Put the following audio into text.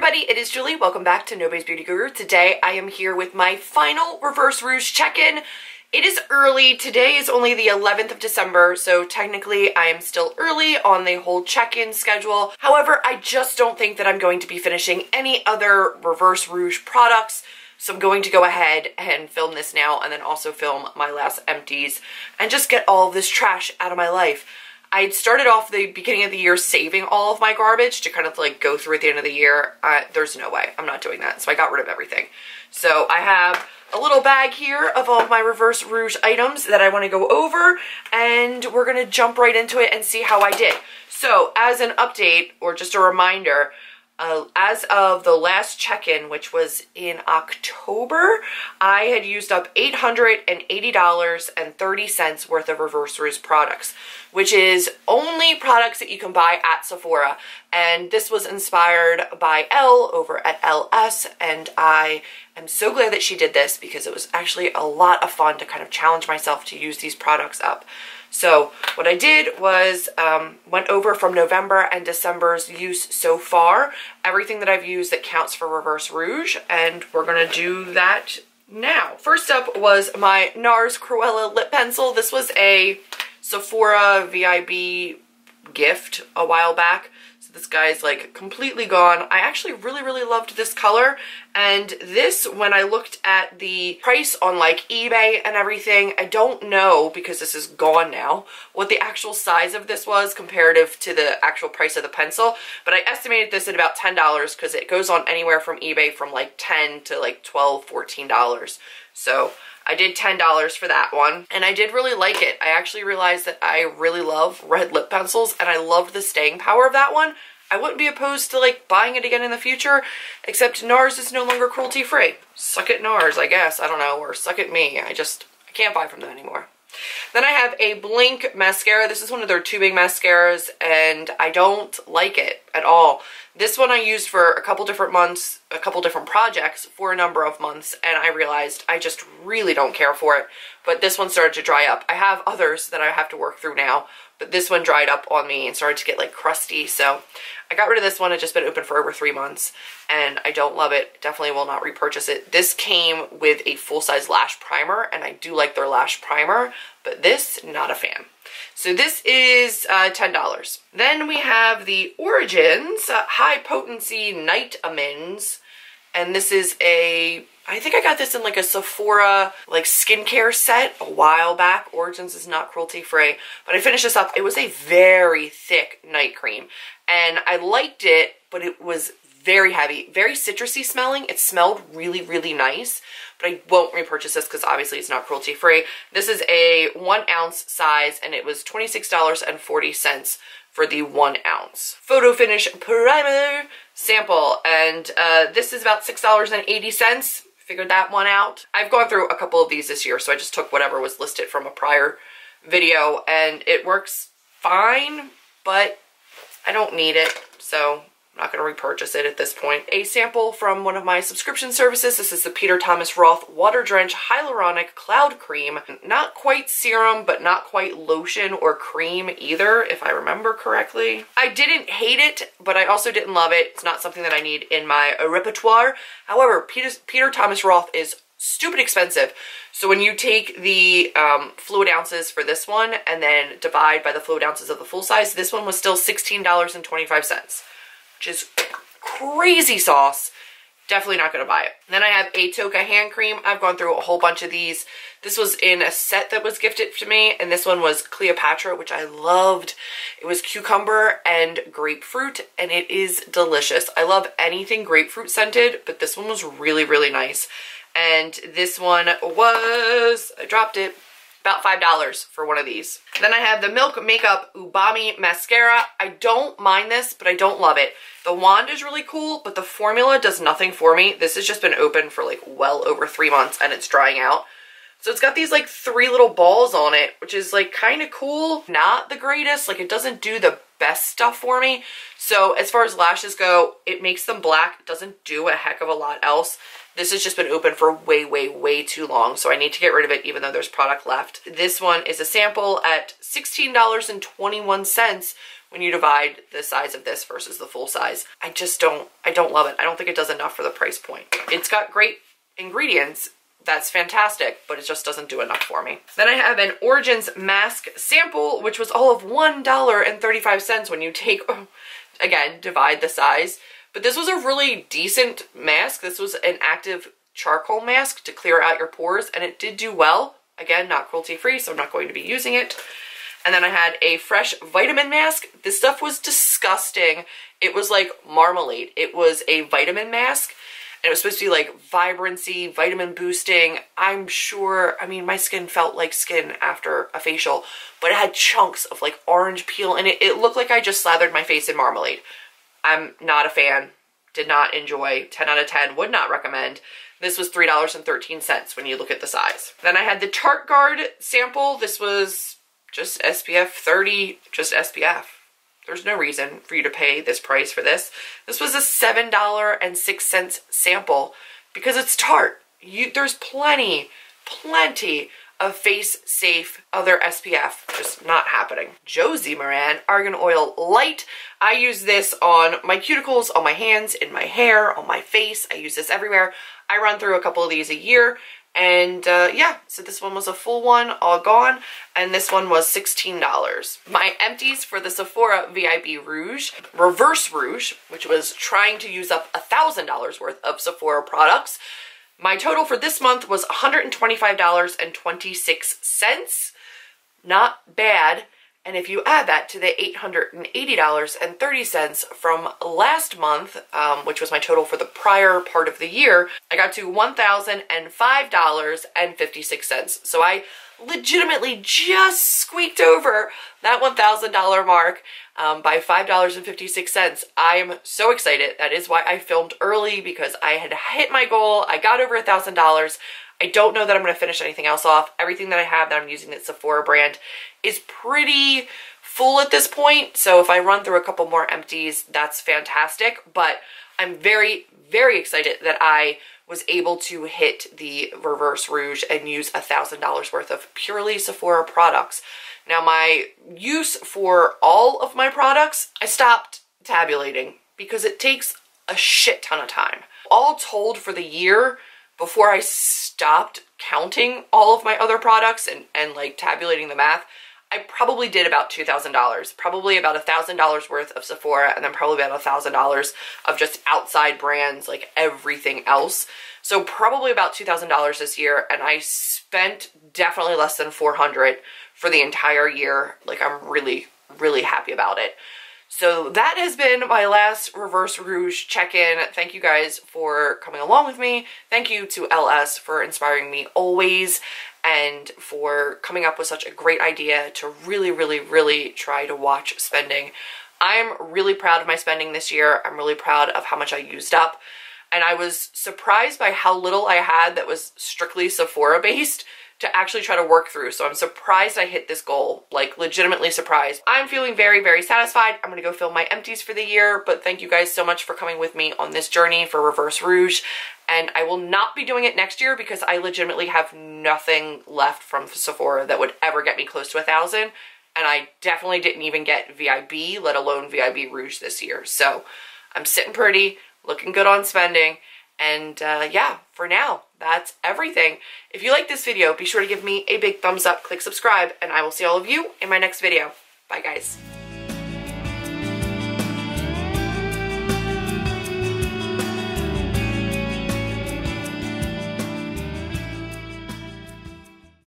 everybody, it is Julie. Welcome back to Nobody's Beauty Guru. Today I am here with my final Reverse Rouge check-in. It is early. Today is only the 11th of December, so technically I am still early on the whole check-in schedule. However, I just don't think that I'm going to be finishing any other Reverse Rouge products, so I'm going to go ahead and film this now and then also film my last empties and just get all of this trash out of my life. I had started off the beginning of the year saving all of my garbage to kind of like go through at the end of the year. There's no way. I'm not doing that. So I got rid of everything. So I have a little bag here of all of my Reverse Rouge items that I want to go over, and we're going to jump right into it and see how I did. So as an update or just a reminder, as of the last check-in, which was in October, I had used up $880.30 worth of Reverse Rouge products, which is only products that you can buy at Sephora. And this was inspired by Elle over at LS, and I am so glad that she did this because it was actually a lot of fun to kind of challenge myself to use these products up. So what I did was went over from November and December's use so far, everything that I've used that counts for Reverse Rouge, and we're going to do that now. First up was my NARS Cruella lip pencil. This was a Sephora VIB gift a while back. So this guy's like completely gone. I actually really loved this color, and this, when I looked at the price on like eBay and everything, I don't know, because this is gone now, what the actual size of this was comparative to the actual price of the pencil, but I estimated this at about $10 because it goes on anywhere from eBay from like $10 to like $12, $14. So I did $10 for that one, and I did really like it. I actually realized that I really love red lip pencils, and I loved the staying power of that one. I wouldn't be opposed to like buying it again in the future, except NARS is no longer cruelty free. Suck it NARS, I guess. I don't know, or suck it me. I can't buy from them anymore. Then I have a Blink mascara. This is one of their tubing mascaras, and I don't like it at all. This one I used for a couple different months, a couple different projects for a number of months, and I realized I just really don't care for it. But this one started to dry up. I have others that I have to work through now, but this one dried up on me and started to get like crusty, so I got rid of this one. It's just been open for over 3 months, and I don't love it. Definitely will not repurchase it. This came with a full-size lash primer, and I do like their lash primer, but this, not a fan. So this is $10. Then we have the Origins High Potency Night Amends, and this is I think I got this in like a Sephora like skincare set a while back. Origins is not cruelty free, but I finished this up. It was a very thick night cream, and I liked it, but it was very heavy, very citrusy smelling. It smelled really nice, but I won't repurchase this because obviously it's not cruelty free. This is a 1 ounce size, and it was $26.40 for the 1 ounce. Photo Finish Primer sample, and this is about $6.80. Figured that one out. I've gone through a couple of these this year, so I just took whatever was listed from a prior video, and it works fine, but I don't need it, so I'm not going to repurchase it at this point. A sample from one of my subscription services. This is the Peter Thomas Roth Water Drench Hyaluronic Cloud Cream. Not quite serum, but not quite lotion or cream either, if I remember correctly. I didn't hate it, but I also didn't love it. It's not something that I need in my repertoire. However, Peter Thomas Roth is stupid expensive. So when you take the fluid ounces for this one and then divide by the fluid ounces of the full size, this one was still $16.25. which is crazy sauce. Definitely not going to buy it. Then I have a Toka hand cream. I've gone through a whole bunch of these. This was in a set that was gifted to me, and this one was Cleopatra, which I loved. It was cucumber and grapefruit, and it is delicious. I love anything grapefruit scented, but this one was really nice. And this one was, I dropped it, about $5 for one of these. Then I have the Milk Makeup Ubami Mascara. I don't mind this, but I don't love it. The wand is really cool, but the formula does nothing for me. This has just been open for like well over 3 months, and it's drying out. So it's got these like 3 little balls on it, which is like kind of cool. Not the greatest, like it doesn't do the best stuff for me. So as far as lashes go, it makes them black. It doesn't do a heck of a lot else. This has just been open for way too long, so I need to get rid of it even though there's product left. This one is a sample at $16.21, when you divide the size of this versus the full size. I don't love it. I don't think it does enough for the price point. It's got great ingredients. That's fantastic, but it just doesn't do enough for me. Then I have an Origins mask sample, which was all of $1.35 when you take, again, divide the size. But this was a really decent mask. This was an active charcoal mask to clear out your pores, and it did do well. Again, not cruelty-free, so I'm not going to be using it. And then I had a fresh vitamin mask. This stuff was disgusting. It was like marmalade. It was a vitamin mask. And it was supposed to be like vibrancy, vitamin boosting. I'm sure, I mean, my skin felt like skin after a facial, but it had chunks of like orange peel in it. It looked like I just slathered my face in marmalade. I'm not a fan. Did not enjoy. 10 out of 10. Would not recommend. This was $3.13 when you look at the size. Then I had the Tarte Guard sample. This was just SPF 30, just SPF. There's no reason for you to pay this price for this. This was a $7.06 sample because it's Tarte. There's plenty of face-safe other SPF. Just not happening. Josie Maran Argan Oil Light. I use this on my cuticles, on my hands, in my hair, on my face. I use this everywhere. I run through a couple of these a year. And yeah, so this one was a full one, all gone, and this one was $16. My empties for the Sephora VIB Rouge, Reverse Rouge, which was trying to use up $1,000 worth of Sephora products. My total for this month was $125.26. Not bad. And if you add that to the $880.30 from last month, which was my total for the prior part of the year, I got to $1,005.56. So I legitimately just squeaked over that $1,000 mark by $5.56. I'm so excited. That is why I filmed early, because I had hit my goal. I got over $1,000. I don't know that I'm going to finish anything else off. Everything that I have that I'm using that Sephora brand is pretty full at this point. So if I run through a couple more empties, that's fantastic. But I'm very, very excited that I was able to hit the Reverse Rouge and use $1,000 worth of purely Sephora products. Now, my use for all of my products, I stopped tabulating because it takes a shit ton of time. All told for the year, before I stopped counting all of my other products and like tabulating the math, I probably did about $2,000, probably about $1,000 worth of Sephora, and then probably about $1,000 of just outside brands, like everything else. So probably about $2,000 this year, and I spent definitely less than $400 for the entire year. Like, I'm really, really happy about it. So that has been my last Reverse Rouge check-in. Thank you guys for coming along with me. Thank you to LS for inspiring me always, and for coming up with such a great idea to really, really, really try to watch spending. I'm really proud of my spending this year. I'm really proud of how much I used up. And I was surprised by how little I had that was strictly Sephora based to actually try to work through. So I'm surprised I hit this goal, like legitimately surprised. I'm feeling very, very satisfied. I'm gonna go film my empties for the year, but thank you guys so much for coming with me on this journey for Reverse Rouge. And I will not be doing it next year because I legitimately have nothing left from Sephora that would ever get me close to 1,000. And I definitely didn't even get VIB, let alone VIB Rouge this year. So I'm sitting pretty, looking good on spending. And yeah, for now, that's everything. If you like this video, be sure to give me a big thumbs up, click subscribe, and I will see all of you in my next video. Bye, guys.